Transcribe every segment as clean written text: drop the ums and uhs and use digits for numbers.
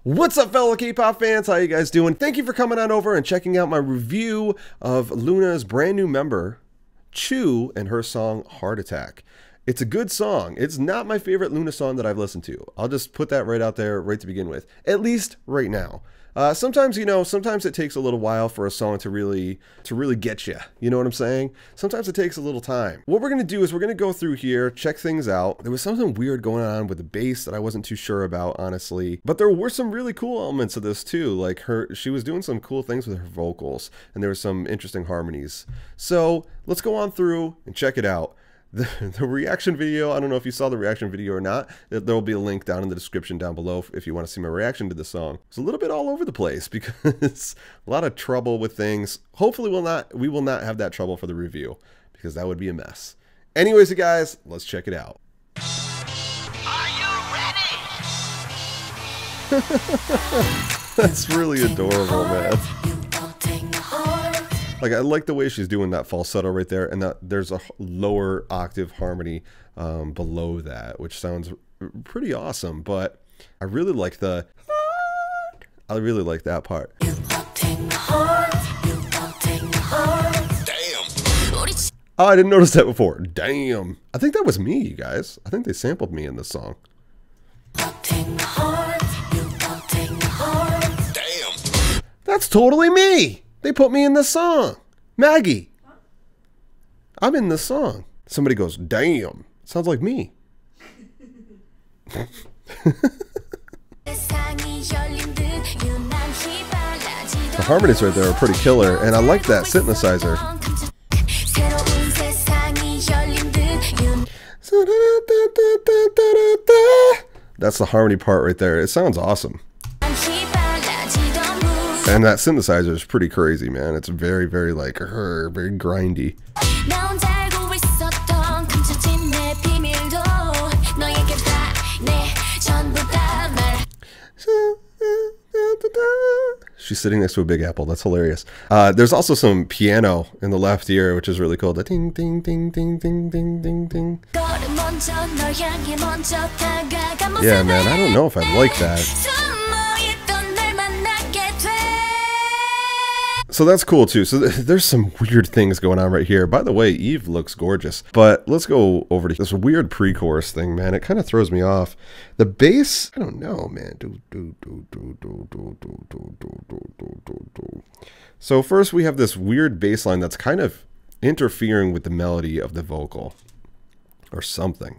What's up, fellow K-pop fans? How you guys doing? Thank you for coming on over and checking out my review of LOONA's brand new member, Chuu, and her song Heart Attack. It's a good song. It's not my favorite LOONA song that I've listened to. I'll just put that right out there right to begin with, at least right now. Sometimes, sometimes it takes a little while for a song to really get you. You know what I'm saying? Sometimes it takes a little time. What we're going to do is we're going to go through here, check things out. There was something weird going on with the bass that I wasn't too sure about, honestly. But there were some really cool elements of this too. Like she was doing some cool things with her vocals, and there were some interesting harmonies. So let's go on through and check it out. The reaction video, I don't know if you saw the reaction video or not. There will be a link down in the description down below if you want to see my reaction to the song. It's a little bit all over the place because a lot of trouble with things. Hopefully we will not have that trouble for the review because that would be a mess. Anyways, you guys, let's check it out. Are you ready? That's really adorable, man. Like, I like the way she's doing that falsetto right there, and that there's a lower octave harmony below that, which sounds pretty awesome. But I really like that part. Damn. Oh, I didn't notice that before. Damn. I think that was me, you guys. I think they sampled me in this song. Damn. That's totally me. They put me in the song. Maggie. I'm in the song. Somebody goes, damn. Sounds like me. The harmonies right there are pretty killer, and I like that synthesizer. That's the harmony part right there. It sounds awesome. And that synthesizer is pretty crazy, man. It's very, very like very grindy. She's sitting next to a big apple. That's hilarious. There's also some piano in the left ear, which is really cool. The ding, ding, ding, ding, ding, ding, ding, ding. Yeah, man. I don't know if I like that. So that's cool too. So there's some weird things going on right here. By the way, Eve looks gorgeous. But let's go over to this weird pre-chorus thing, man. It kind of throws me off. The bass, I don't know, man. So first we have this weird bass line that's kind of interfering with the melody of the vocal or something.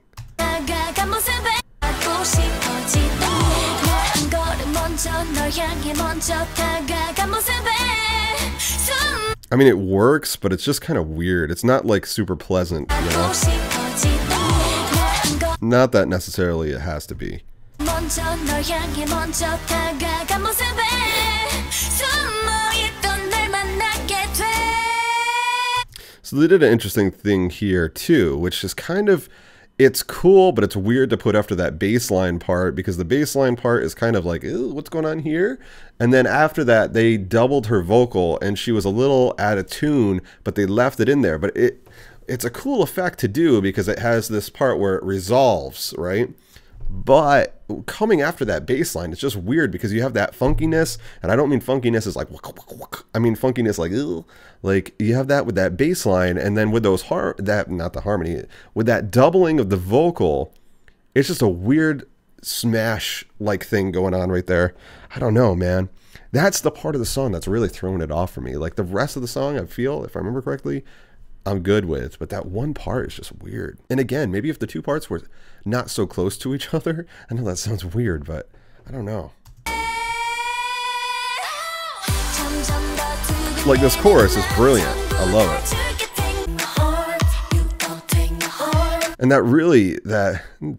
I mean, it works, but it's just kind of weird. It's not like super pleasant, you know? Not that necessarily it has to be. So they did an interesting thing here too, which is kind of, it's cool, but it's weird to put after that bass line part because the bass line part is kind of like, ew, what's going on here? And then after that, they doubled her vocal and she was a little out of tune, but they left it in there. But it's a cool effect to do because it has this part where it resolves, right? But coming after that bass line, it's just weird because you have that funkiness, and I don't mean funkiness as like, I mean funkiness like, ew. Like you have that with that bass line, and then with those not the harmony, with that doubling of the vocal, it's just a weird smash like thing going on right there. I don't know, man. That's the part of the song that's really throwing it off for me. Like the rest of the song, I feel, if I remember correctly, I'm good with, but that one part is just weird. And again, maybe if the two parts were not so close to each other, I know that sounds weird, but I don't know. Like this chorus is brilliant. I love it. And that really,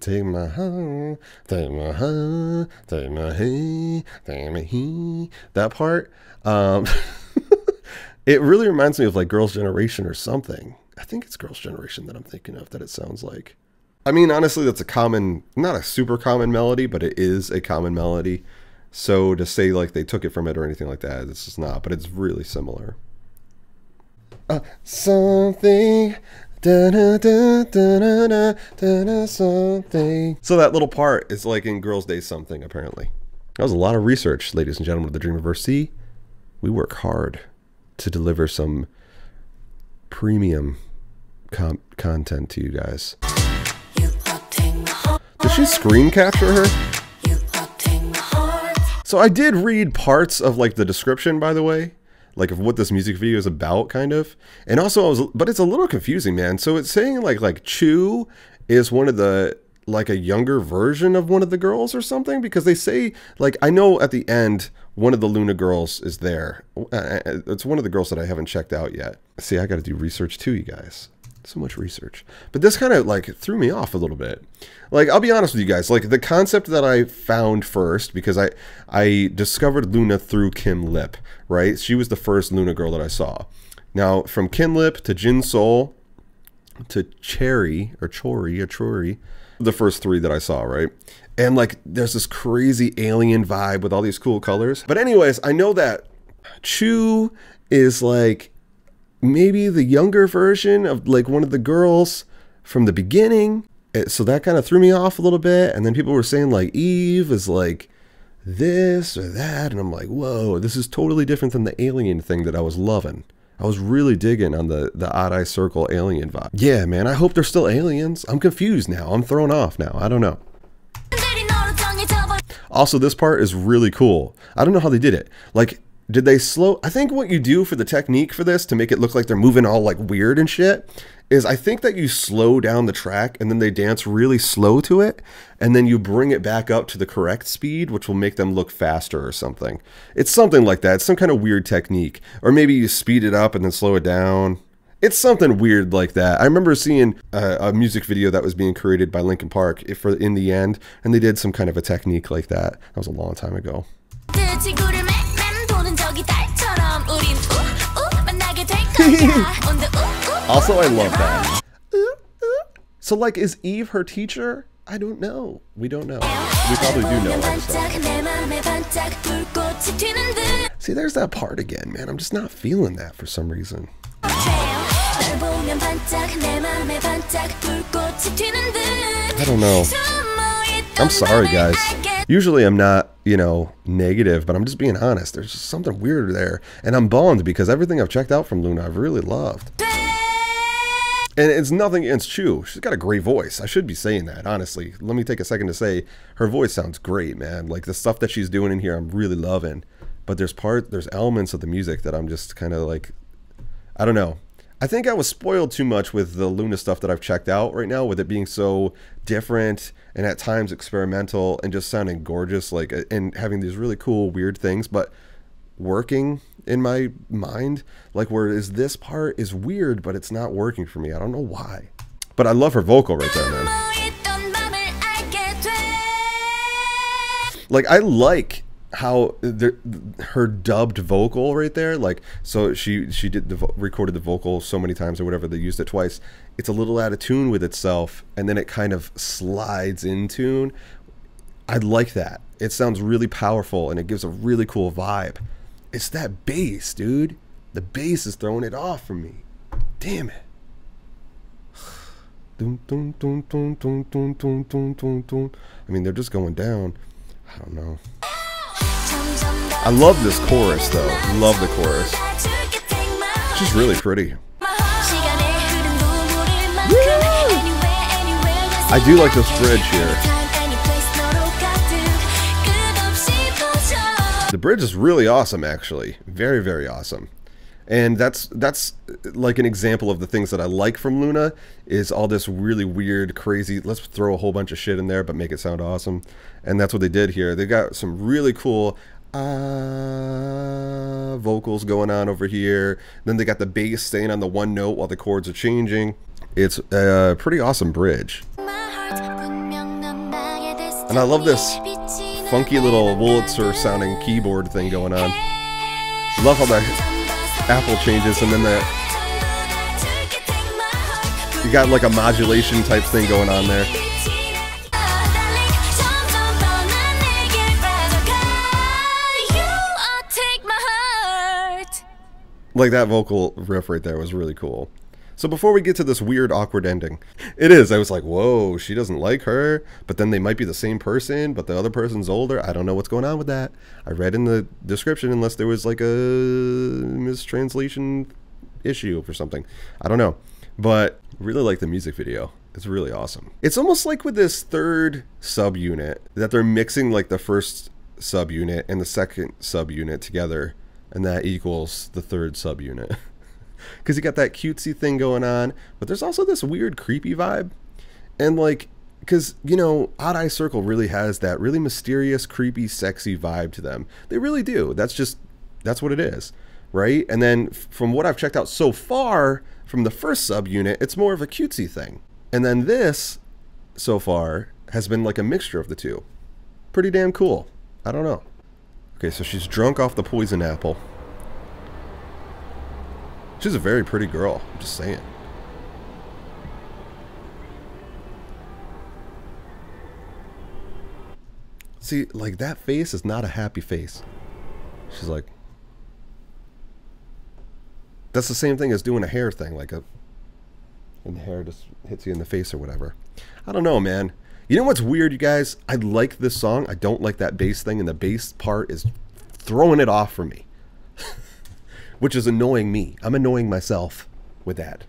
take my heart, take my heart, take my hey, take my he, that part, it really reminds me of like Girls' Generation or something. I think it's Girls' Generation that I'm thinking of that it sounds like. I mean, honestly, that's a common, not a super common melody, but it is a common melody. So to say like they took it from it or anything like that, it's just not, but it's really similar. Something, something. So that little part is like in Girls' Day something, apparently. That was a lot of research, ladies and gentlemen of the Dreamiverse. See, we work hard to deliver some premium content to you guys. Did she screen capture her? So I did read parts of like the description, by the way, like of what this music video is about, kind of. And also, but it's a little confusing, man. So it's saying like Chuu is one of the, like a younger version of one of the girls or something, because they say, like, I know at the end one of the LOONA girls is there. It's one of the girls that I haven't checked out yet. See, I got to do research too, you guys. So much research. But this kind of like threw me off a little bit. Like, I'll be honest with you guys, like the concept that I found first, because I discovered LOONA through Kim Lip, right? She was the first LOONA girl that I saw. Now, from Kim Lip to Jin Soul to Cherry or Chori, the first three that I saw, right? And like there's this crazy alien vibe with all these cool colors. But anyways, I know that Chuu is like maybe the younger version of like one of the girls from the beginning. So that kind of threw me off a little bit. And then people were saying like Eve is like this or that, and I'm like, whoa, this is totally different than the alien thing that I was loving. I was really digging on the odd eye circle alien vibe. Yeah, man, I hope they're still aliens. I'm confused now. I'm thrown off now. I don't know. Also, this part is really cool. I don't know how they did it. Like, did they slow? I think what you do for the technique for this to make it look like they're moving all like weird and shit is I think that you slow down the track and then they dance really slow to it. And then you bring it back up to the correct speed, which will make them look faster or something. It's something like that. It's some kind of weird technique. Or maybe you speed it up and then slow it down. It's something weird like that. I remember seeing a music video that was being created by Linkin Park for In the End, and they did some kind of a technique like that. That was a long time ago. Also, I love that. So, like, is Eve her teacher? I don't know. We don't know. We probably do know. I just don't know. See, there's that part again, man. I'm just not feeling that for some reason. I don't know. I'm sorry, guys. Usually I'm not, you know, negative, but I'm just being honest. There's just something weird there. And I'm bummed because everything I've checked out from LOONA I've really loved. And it's nothing against Chuu. She's got a great voice. I should be saying that, honestly. Let me take a second to say her voice sounds great, man. Like the stuff that she's doing in here, I'm really loving. But there's elements of the music that I'm just kind of like, I don't know. I think I was spoiled too much with the LOONA stuff that I've checked out right now, with it being so different and at times experimental and just sounding gorgeous, like, and having these really cool, weird things, but working in my mind, like, whereas this part is weird, but it's not working for me. I don't know why. But I love her vocal right there, man. Like, I like how her dubbed vocal right there, like, so she recorded the vocal so many times or whatever, they used it twice. It's a little out of tune with itself, and then it kind of slides in tune. I like that. It sounds really powerful, and it gives a really cool vibe. It's that bass, dude. The bass is throwing it off for me. Damn it. I mean, they're just going down. I don't know. I love this chorus, though. Love the chorus. She's really pretty. I do like this bridge here. The bridge is really awesome, actually. Very, very awesome. And that's like an example of the things that I like from LOONA, is all this really weird, crazy, let's throw a whole bunch of shit in there but make it sound awesome. And that's what they did here. They got some really cool vocals going on over here. Then they got the bass staying on the one note while the chords are changing. It's a pretty awesome bridge. And I love this funky little Wurlitzer sounding keyboard thing going on. Love how the Apple changes, and then you got like a modulation type thing going on there. Like that vocal riff right there was really cool. So before we get to this weird, awkward ending, it is. I was like, whoa, she doesn't like her, but then they might be the same person, but the other person's older. I don't know what's going on with that. I read in the description unless there was like a mistranslation issue or something. I don't know. But really like the music video. It's really awesome. It's almost like with this third subunit that they're mixing like the first subunit and the second subunit together, and that equals the third subunit. Because you got that cutesy thing going on, but there's also this weird creepy vibe. And like, because, you know, Odd Eye Circle really has that really mysterious, creepy, sexy vibe to them. They really do. That's what it is, right? And then from what I've checked out so far from the first subunit, it's more of a cutesy thing. And then this, so far, has been like a mixture of the two. Pretty damn cool. I don't know. Okay, so she's drunk off the poison apple. She's a very pretty girl, I'm just saying. See, like that face is not a happy face. She's like... That's the same thing as doing a hair thing, like a... And the hair just hits you in the face or whatever. I don't know, man. You know what's weird, you guys? I like this song. I don't like that bass thing, and the bass part is throwing it off for me. Which is annoying me. I'm annoying myself with that.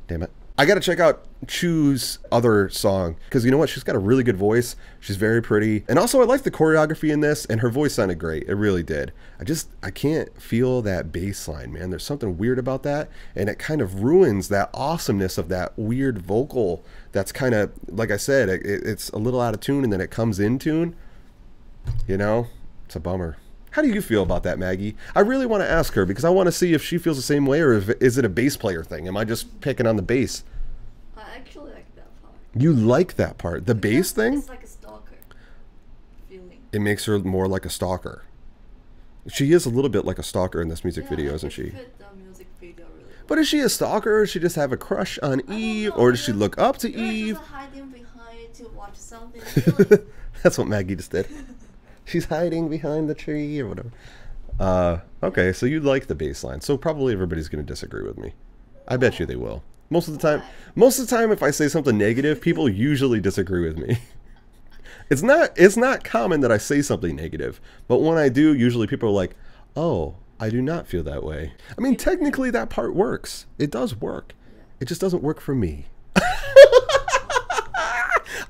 Damn it. I gotta check out Chuu's other song, because you know what? She's got a really good voice. She's very pretty. And also I like the choreography in this, and her voice sounded great. It really did. I can't feel that bass line, man. There's something weird about that, and it kind of ruins that awesomeness of that weird vocal that's kind of, like I said, it's a little out of tune, and then it comes in tune. You know? It's a bummer. How do you feel about that, Maggie? I really want to ask her because I want to see if she feels the same way, or is it a bass player thing? Am I just picking on the bass? I actually like that part. You like that part? The bass thing? It's like a stalker feeling. It makes her more like a stalker. She is a little bit like a stalker in this music video, isn't she? Fit the music video really well. But is she a stalker, or does she just have a crush on Eve, or does she look up to Eve? Just hiding behind to watch something. Really. That's what Maggie just did. She's hiding behind the tree or whatever. Okay, so you like the bass line. So probably everybody's going to disagree with me. I bet you they will. Most of the time if I say something negative, people usually disagree with me. It's not common that I say something negative, but when I do, usually people are like, "Oh, I do not feel that way." I mean, technically that part works. It does work. It just doesn't work for me.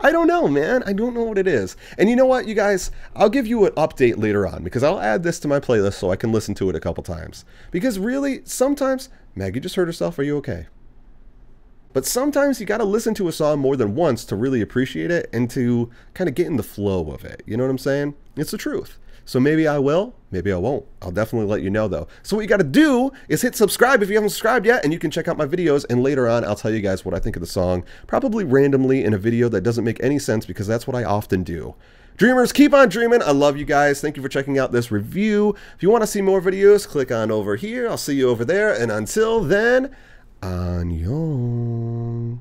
I don't know, man. I don't know what it is. And you know what, you guys? I'll give you an update later on because I'll add this to my playlist so I can listen to it a couple times. Because really, sometimes... Maggie just hurt herself. Are you okay? But sometimes you got to listen to a song more than once to really appreciate it and to kind of get in the flow of it. You know what I'm saying? It's the truth. So maybe I will, maybe I won't. I'll definitely let you know though. So what you got to do is hit subscribe if you haven't subscribed yet, and you can check out my videos, and later on I'll tell you guys what I think of the song, probably randomly in a video that doesn't make any sense because that's what I often do. Dreamers, keep on dreaming. I love you guys. Thank you for checking out this review. If you want to see more videos, click on over here. I'll see you over there, and until then, annyeong.